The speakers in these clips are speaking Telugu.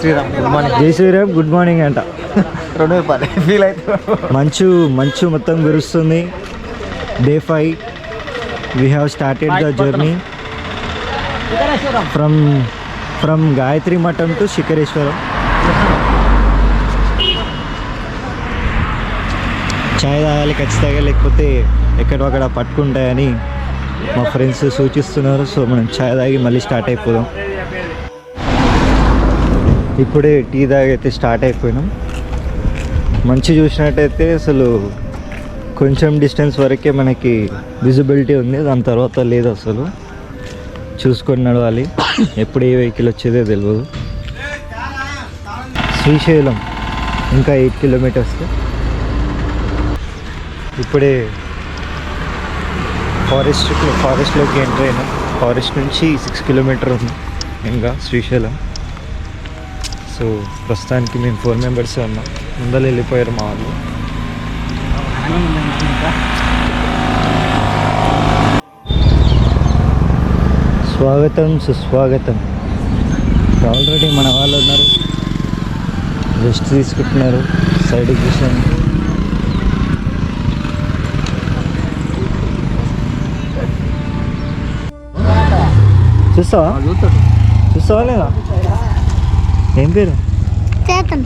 Sriram good morning. జై శ్రీరామ్ గుడ్ మార్నింగ్ అంట. 2 రూపాయలు ఫీల్ అవుతుంది. మంచు మొత్తం కురుస్తుంది. Day 5 we have started the journey from Gayatri మఠం టు శిఖరేశ్వరం. చాయ్ తాగాలి ఖచ్చితంగా, లేకపోతే ఎక్కడొక్కడ పట్టుకుంటాయని మా ఫ్రెండ్స్ సూచిస్తున్నారు. సో మనం చాయ్ తాగి మళ్ళీ స్టార్ట్ అయిపోదాం. ఇప్పుడే టీ తాగైతే స్టార్ట్ అయిపోయినాం. మంచి చూసినట్టయితే అసలు కొంచెం డిస్టెన్స్ వరకే మనకి విజిబిలిటీ ఉంది, దాని తర్వాత లేదు. అసలు చూసుకొని నడవాలి, ఎప్పుడు ఏ వెహికల్ వచ్చేదో తెలియదు. శ్రీశైలం ఇంకా 8 కిలోమీటర్స్. ఇప్పుడే ఫారెస్ట్లోకి ఎంటర్ అయినా. ఫారెస్ట్ నుంచి 6 కిలోమీటర్ ఉంది ఇంకా శ్రీశైలం. సో ప్రస్తుతానికి మేము 4 మెంబర్స్ ఉన్నాం. ముందర వెళ్ళిపోయారు మా వాళ్ళు. స్వాగతం సుస్వాగతం. ఆల్రెడీ మన వాళ్ళు ఉన్నారు, రెస్ట్ తీసుకుంటున్నారు సైడ్కి కూర్చొని. చూస్తావా లేదా? ఏం పేరు? Ketan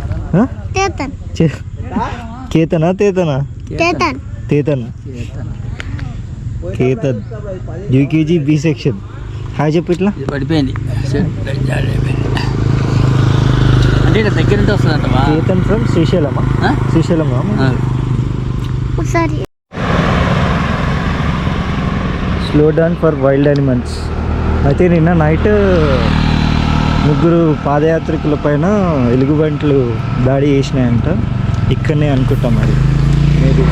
UKG B section. Hi చెప్పు. ఇట్లా పడిపోయింది అంటే దగ్గర నుంచి వస్తుందంట. కేతన్ ఫ్రమ్ శ్రీశైలమా? Srisailam. Slow down for wild animals. అయితే నిన్న నైట్ 3 పాదయాత్రికుల పైన ఎలుగుబంట్లు దాడి చేసినాయంట. ఇక్కడనే అనుకుంటాం మరి మేబీ.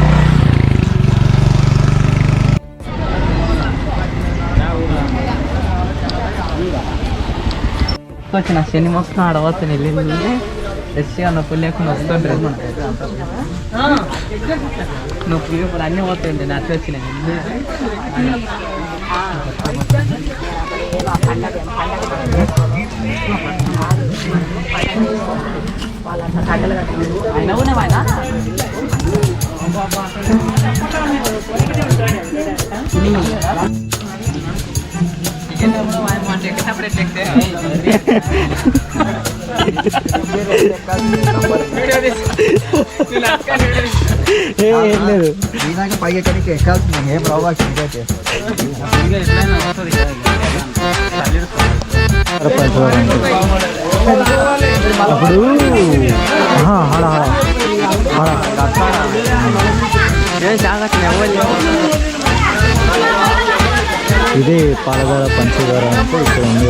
వచ్చిన శని మొత్తం ఆడవచ్చు వెళ్ళింది. ఎస్సీ నొప్పి లేకుండా వస్తుంటారు. నొప్పి ఇప్పుడు అన్నీ పోతుండే నచ్చి వచ్చినాయి. అయినా కూడా ఆయన ఏం లేదు. పైకి ఎక్కడికి ఎక్కాల్సింది ఏం రావాలి. అప్పుడు ఇదే పాలధార పంచదార అంటే ఇక్కడ ఉంది.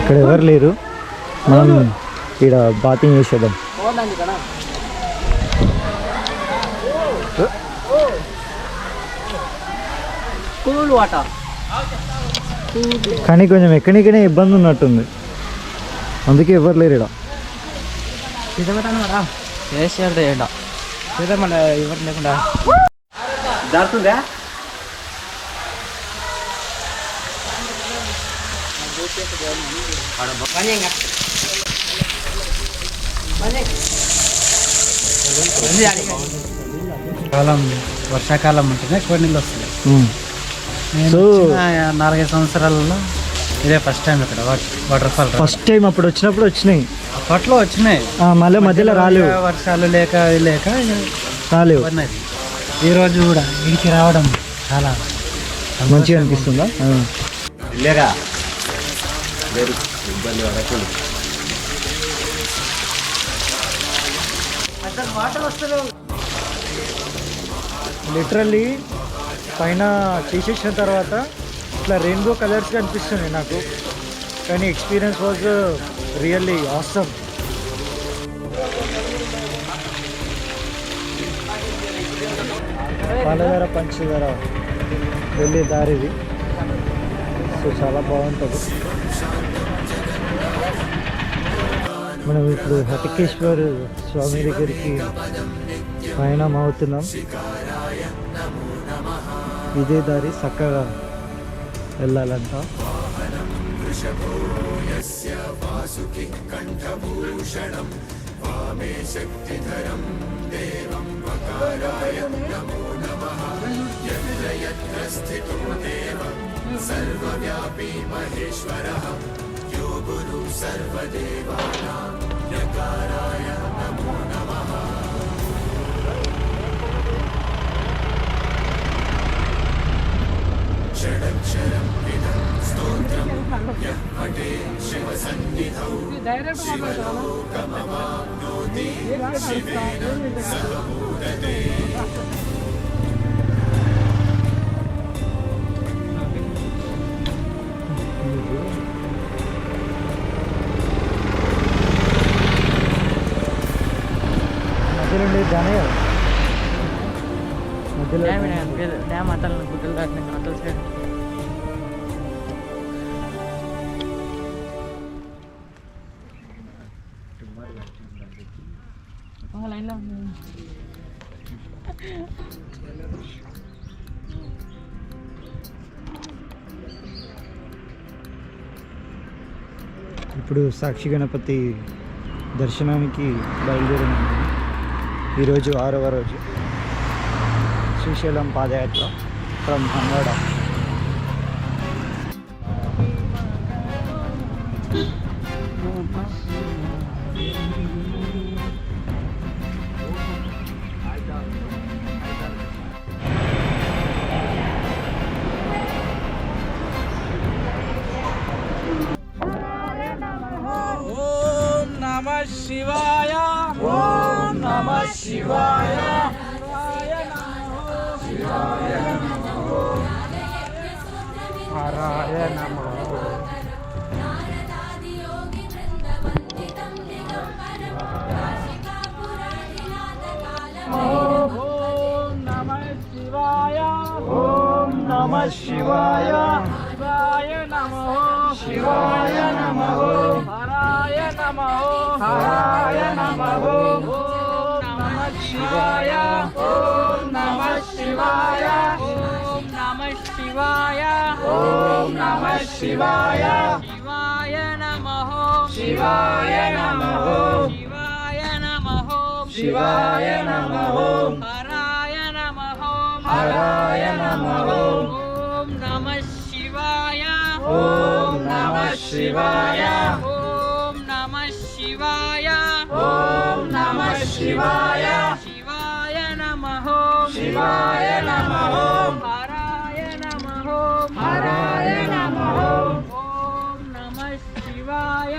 ఇక్కడ ఎవరు లేరు, మనం ఇక్కడ బాతింగ్ చేసేద్దాం. కానీ కొంచెం ఎక్కడికనే ఇబ్బంది ఉన్నట్టుంది, అందుకే ఎవరు లేరు ఇక్కడ. ఎవరు లేకుండా జారుతుందా? కాలం వర్షాకాలం ఉంటేనే ఎక్కువ నీళ్ళు వస్తాయి. నేను 4-5 సంవత్సరాలలో ఇదే ఫస్ట్ టైం ఇక్కడ వాటర్ ఫాల్. ఫస్ట్ టైం అప్పుడు వచ్చినాయి, అప్పట్లో వచ్చినాయి, మళ్ళీ మధ్యలో రాలేవు. వర్షాలు లేక రాలేవు. ఈరోజు కూడా ఇంటికి రావడం చాలా మంచిగా అనిపిస్తుందా? లిటరల్లీ పైన తీసేసిన తర్వాత ఇట్లా రెయిన్బో కలర్స్ కనిపిస్తున్నాయి నాకు. కానీ experience was really awesome. Paladhara పంచదార వెళ్ళే దారిది. సో చాలా బాగుంటుంది. మనం ఇప్పుడు హటికేశ్వర్ స్వామి దగ్గరికి పయనం అవుతున్నాం. ఇదే దారి చక్కగా వెళ్ళాలంట. మధ్యలో ఉండేది దానే కదా మధ్యలో డ్యామ్ అతలు గుడ్డలు దాటిన అతల సైడ్ లైన్లో ఇప్పుడు సాక్షి గణపతి దర్శనానికి బయలుదేరినాము. ఈరోజు 6వ రోజు శ్రీశైలం పాదయాత్ర ఫ్రమ్ హన్వాడ. శివాయ ఓం నమః శివాయ శివాయ నమః హరాయ నమః ఓం నమః శివాయ ఓం నమః శివాయ శివాయ నమః శివాయ నమః హరాయ నమః హరాయ నమః ఓం నమః శివాయ ఓం నమః శివాయ ఓం నమః శివాయ ఓం నమః శివాయ శివాయ నమః శివాయ నమః శివాయ నమః శివాయ నమః హరాయ నమః హరాయ నమః ఓం నమః శివాయ ఓం నమః శివాయ ఓం నమః శివాయ ఓం నమః శివాయ శివాయ నమః శివాయ నమః హరాయ నమః హరాయ నమః ఓం నమః శివాయ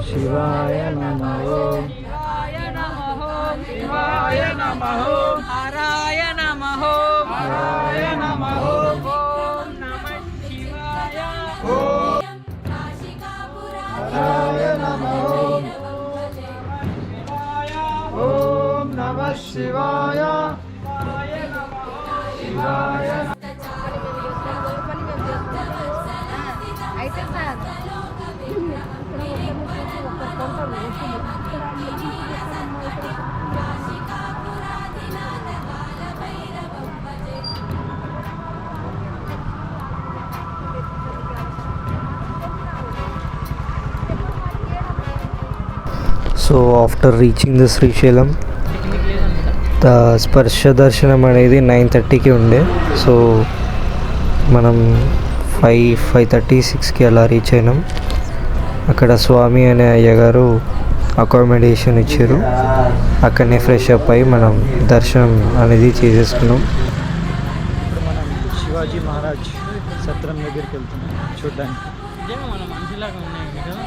శివాయ నమః శివాయ నమః శివాయ నమః హరాయ నమః హరాయ నమః ఓం నమః శివాయ హరాయ నమః ఓం నమః శివాయ శివాయ అయితే sir so after reaching the Srisailam the స్పర్శ దర్శనం అనేది 9:30కి ఉండే. సో మనం 5:36కి అలా రీచ్ అయినాం. అక్కడ స్వామి అనే అయ్యగారు అకామిడేషన్ ఇచ్చారు. అక్కడనే ఫ్రెష్ అప్ అయ్యి మనం దర్శనం అనేది చేసేసుకున్నాం. ఇప్పుడు మనం శివాజీ మహారాజ్ సత్రం దగ్గరికి వెళ్తున్నాం చూడ్డానికి. మన మనిషిలాగా ఉన్నాయి కదా